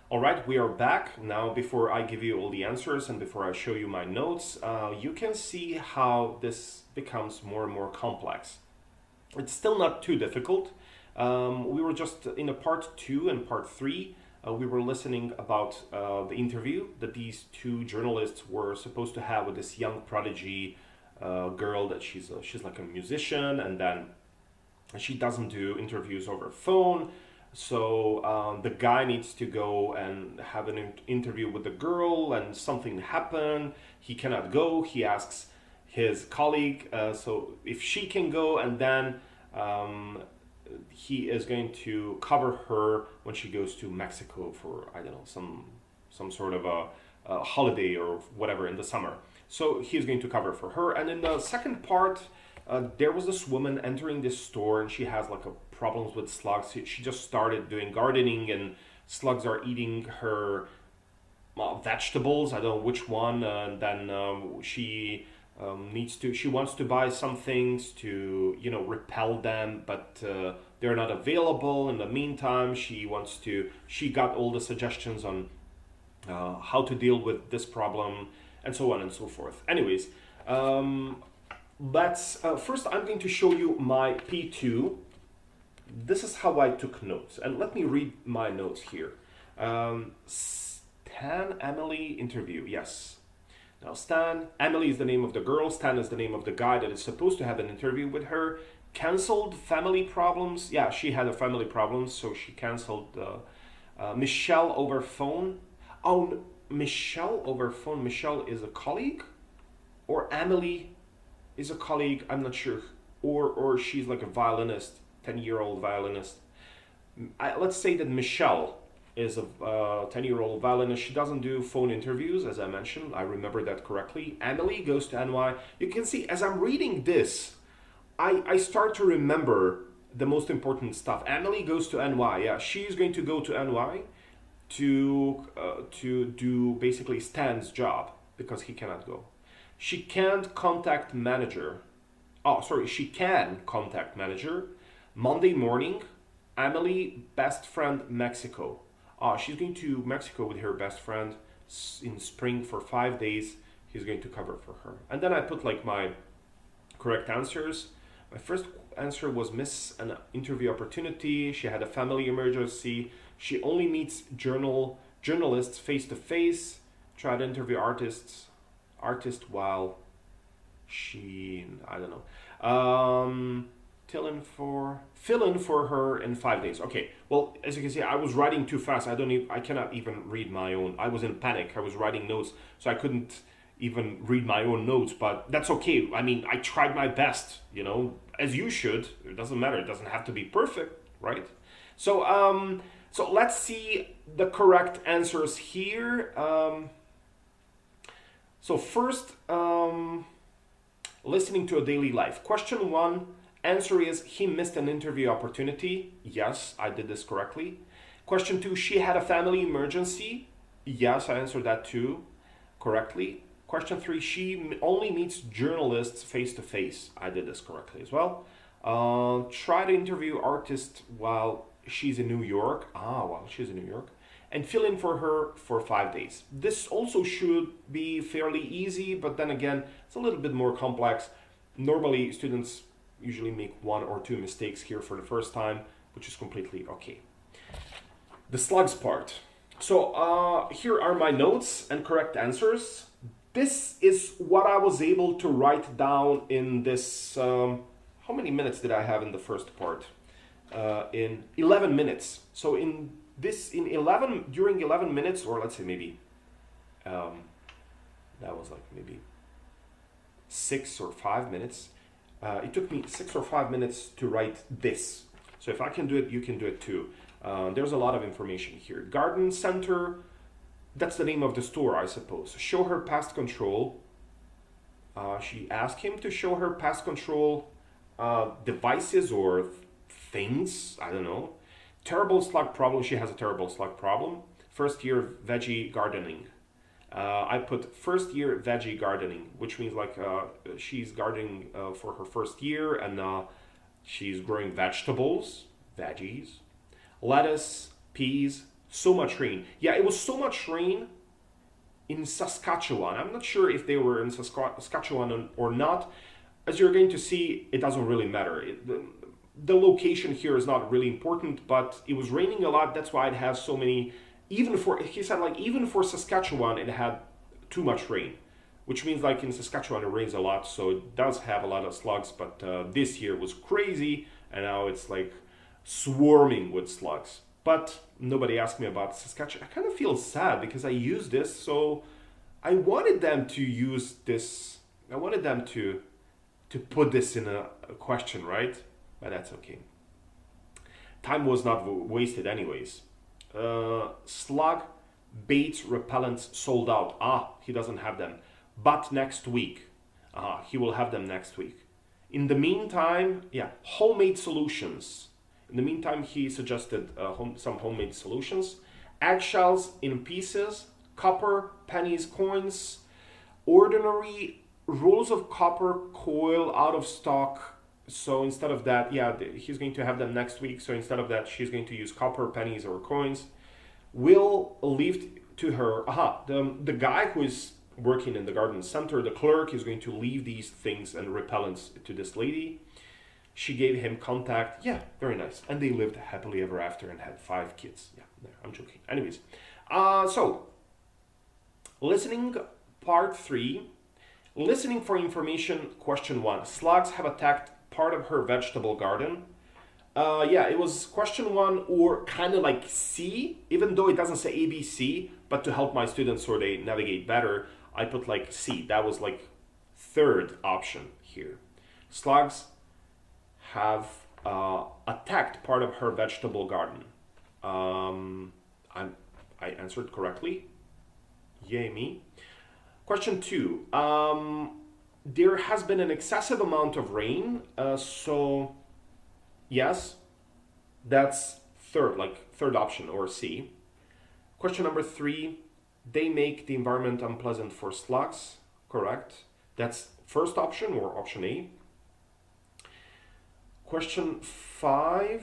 All right, we are back. Now, before I give you all the answers and before I show you my notes, you can see how this becomes more and more complex. It's still not too difficult. We were just in a part two and part three. We were listening about the interview that these two journalists were supposed to have with this young prodigy girl that she's like a musician, and then she doesn't do interviews over phone. So the guy needs to go and have an interview with the girl, and something happened. He cannot go. He asks his colleague, so if she can go, and then um, he is going to cover her when she goes to Mexico for I don't know some sort of a holiday or whatever in the summer. So he's going to cover for her, and in the second part, there was this woman entering this store, and she has like a problems with slugs. She just started doing gardening, and slugs are eating her vegetables. I don't know which one. And then she she wants to buy some things to repel them, but they're not available. In the meantime, she got all the suggestions on how to deal with this problem, and so on and so forth. Anyways, let's first I'm going to show you my P2. This is how I took notes, and let me read my notes here. Stan Emily interview, yes. Now Stan, Emily is the name of the girl, Stan is the name of the guy that is supposed to have an interview with her. Cancelled family problems, yeah, she had a family problem, so she cancelled. Michelle over phone. Oh, Michelle over phone. Michelle is a colleague, or Emily is a colleague. I'm not sure, or she's like a violinist, 10-year-old violinist. Let's say that Michelle is a 10-year-old violinist. She doesn't do phone interviews, as I mentioned. I remember that correctly. Emily goes to NY. You can see as I'm reading this, I start to remember the most important stuff. Emily goes to NY. Yeah, she's going to go to NY to do basically Stan's job because he cannot go. She can't contact manager. Oh, sorry, she can contact manager. Monday morning, Emily, best friend, Mexico. She's going to Mexico with her best friend in spring for 5 days. He's going to cover for her. And then I put like my correct answers. My first answer was miss an interview opportunity. She had a family emergency. She only meets journalists face to face. Tried to interview artist while she I don't know. Fill in for her in 5 days. Okay. Well, as you can see, I was writing too fast. I cannot even read my own. I was in panic. I was writing notes, so I couldn't even read my own notes. But that's okay. I mean, I tried my best. As you should. It doesn't matter. It doesn't have to be perfect, right? So let's see the correct answers here. So first, listening to a daily life. Question one, answer is he missed an interview opportunity. Yes, I did this correctly. Question two, she had a family emergency. Yes, I answered that too correctly. Question three, she only meets journalists face to face. I did this correctly as well. Try to interview artist while she's in New York. While she's in New York. And fill in for her for 5 days. This also should be fairly easy, but then again, it's a little bit more complex. Normally, students usually make one or two mistakes here for the first time, which is completely okay. The slugs part. So here are my notes and correct answers. This is what I was able to write down in this. How many minutes did I have in the first part? In 11 minutes. So during 11 minutes, or let's say maybe that was like maybe 6 or 5 minutes. It took me 6 or 5 minutes to write this. So if I can do it, you can do it too. There's a lot of information here. Garden center, that's the name of the store, I suppose. Show her pest control. She asked him to show her pest control devices or things, I don't know. Terrible slug problem. She has a terrible slug problem. First year veggie gardening. I put first year veggie gardening, which means like she's gardening for her first year, and she's growing vegetables, veggies, lettuce, peas, So much rain. Yeah, it was so much rain in Saskatchewan. I'm not sure if they were in Saskatchewan or not. As you're going to see, it doesn't really matter. The location here is not really important, but it was raining a lot. That's why it has so many. Even for, he said, like, even for Saskatchewan, it had too much rain, which means like in Saskatchewan it rains a lot, so it does have a lot of slugs. But this year was crazy, and now it's like swarming with slugs. But nobody asked me about Saskatchewan. I kind of feel sad because I use this, so I wanted them to use this. I wanted them to put this in a question, right? But that's okay. Time was not wasted anyways. Slug baits repellents sold out. He doesn't have them. But next week. He will have them next week. In the meantime, yeah, homemade solutions. In the meantime, he suggested some homemade solutions. Eggshells in pieces, copper, pennies, coins, ordinary rolls of copper coil out of stock. So instead of that, yeah, he's going to have them next week. So instead of that, she's going to use copper, pennies, or coins. Will leave to her, the guy who is working in the garden center, the clerk, is going to leave these things and repellents to this lady. She gave him contact. Yeah, very nice. And they lived happily ever after and had 5 kids. Yeah, no, I'm joking. Anyways, so listening part 3. Listening for information, question 1. Slugs have attacked part of her vegetable garden. Yeah, it was question 1 or kind of like C, even though it doesn't say ABC, but to help my students so they navigate better, I put like C. That was like third option here. Slugs have attacked part of her vegetable garden. I answered correctly. Yay me. Question 2. There has been an excessive amount of rain, so yes, that's third option or C. Question number 3. They make the environment unpleasant for slugs. Correct. That's first option or option A. Question 4.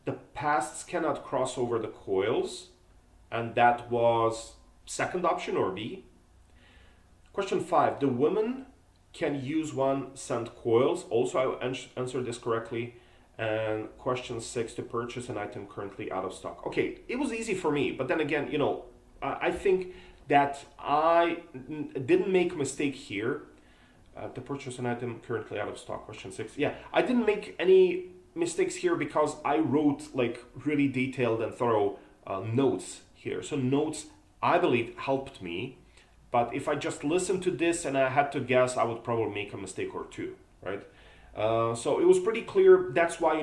The pests cannot cross over the coils, and that was second option or B. Question 5. The woman can use 1 cent coils. Also, I answered this correctly. And question 6. To purchase an item currently out of stock. Okay, it was easy for me, but then again, I think that I didn't make a mistake here. To purchase an item currently out of stock. Question 6. Yeah, I didn't make any mistakes here because I wrote like really detailed and thorough notes here. So notes, I believe, helped me. But if I just listened to this and I had to guess, I would probably make a mistake or 2, right? So it was pretty clear. That's why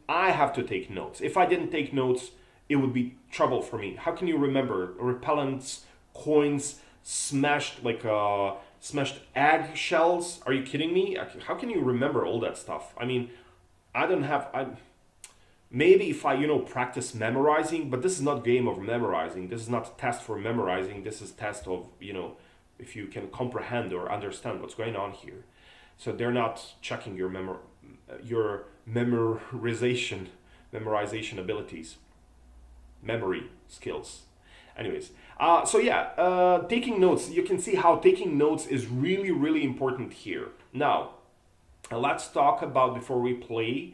I have to take notes. If I didn't take notes, it would be trouble for me. How can you remember repellents, coins, smashed egg shells? Are you kidding me? How can you remember all that stuff? I mean, maybe if I, practice memorizing, but this is not game of memorizing. This is not a test for memorizing. This is test of, if you can comprehend or understand what's going on here. So they're not checking your memorization abilities, memory skills. Anyways, taking notes. You can see how taking notes is really, really important here. Now, let's talk about, before we play,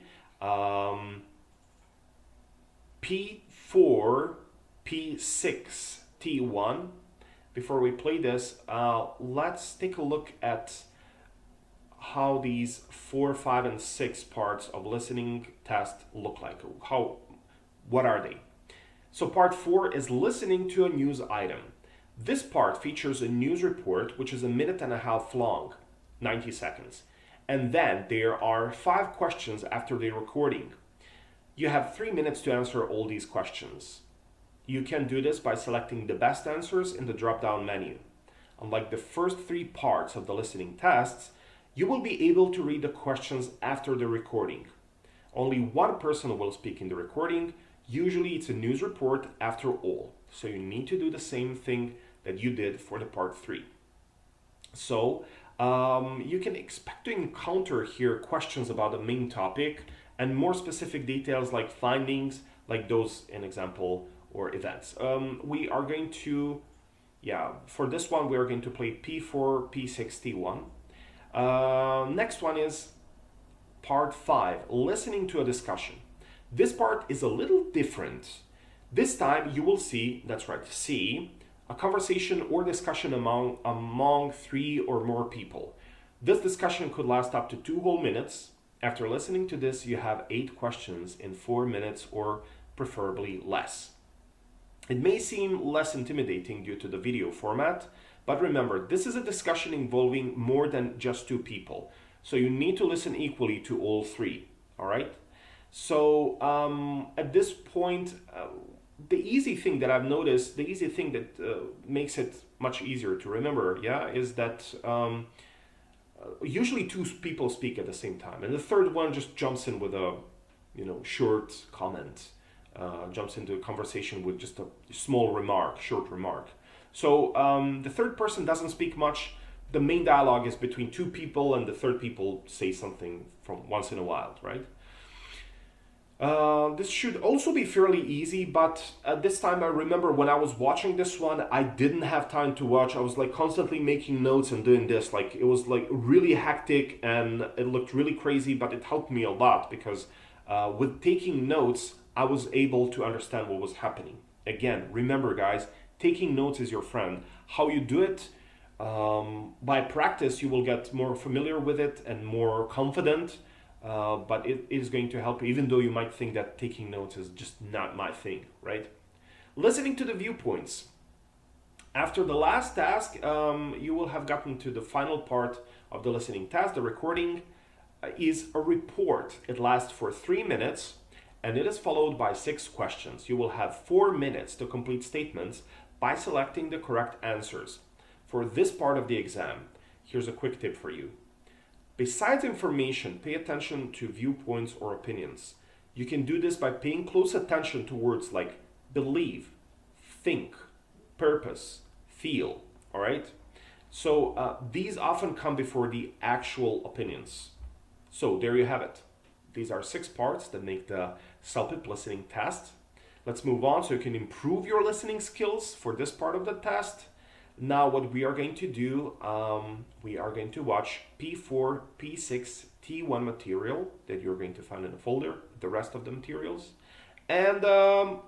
P4, P6, T1. Before we play this, let's take a look at how these 4, 5, and 6 parts of listening test look like. What are they? So part 4 is listening to a news item. This part features a news report, which is 1.5 minutes long, 90 seconds. And then there are 5 questions after the recording. You have 3 minutes to answer all these questions. You can do this by selecting the best answers in the drop-down menu. Unlike the first 3 parts of the listening tests, you will be able to read the questions after the recording. Only 1 person will speak in the recording. Usually it's a news report after all. So you need to do the same thing that you did for the part 3. So you can expect to encounter here questions about the main topic and more specific details like findings, like those in example or events. We are going to, for this one, we are going to play P4, P6, T1. Next one is part 5, listening to a discussion. This part is a little different. This time you will see, that's right, see, a conversation or discussion among 3 or more people. This discussion could last up to 2 whole minutes. After listening to this, you have 8 questions in 4 minutes or preferably less. It may seem less intimidating due to the video format, but remember, this is a discussion involving more than just 2 people. So you need to listen equally to all 3, all right? So at this point, the easy thing that I've noticed, the easy thing that makes it much easier to remember, is that usually 2 people speak at the same time, and the third one just jumps in with a, short comment, jumps into a conversation with just a small remark, short remark. So the third person doesn't speak much. The main dialogue is between 2 people, and the third people say something from once in a while, right? This should also be fairly easy, but at this time I remember when I was watching this one, I didn't have time to watch. I was like constantly making notes and doing this. Like it was like really hectic and it looked really crazy, but it helped me a lot because with taking notes, I was able to understand what was happening. Again, remember guys, taking notes is your friend. How you do it? By practice, you will get more familiar with it and more confident. But it is going to help, even though you might think that taking notes is just not my thing, right? Listening to the viewpoints. After the last task, you will have gotten to the final part of the listening task. The recording is a report. It lasts for 3 minutes, and it is followed by 6 questions. You will have 4 minutes to complete statements by selecting the correct answers. For this part of the exam, here's a quick tip for you. Besides information, pay attention to viewpoints or opinions. You can do this by paying close attention to words like believe, think, purpose, feel, all right? So these often come before the actual opinions. So there you have it. These are 6 parts that make the Celpip listening test. Let's move on so you can improve your listening skills for this part of the test. Now what we are going to do, we are going to watch P4, P6, T1 material that you're going to find in a folder, the rest of the materials. And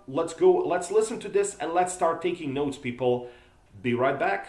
let's listen to this and let's start taking notes, people. Be right back.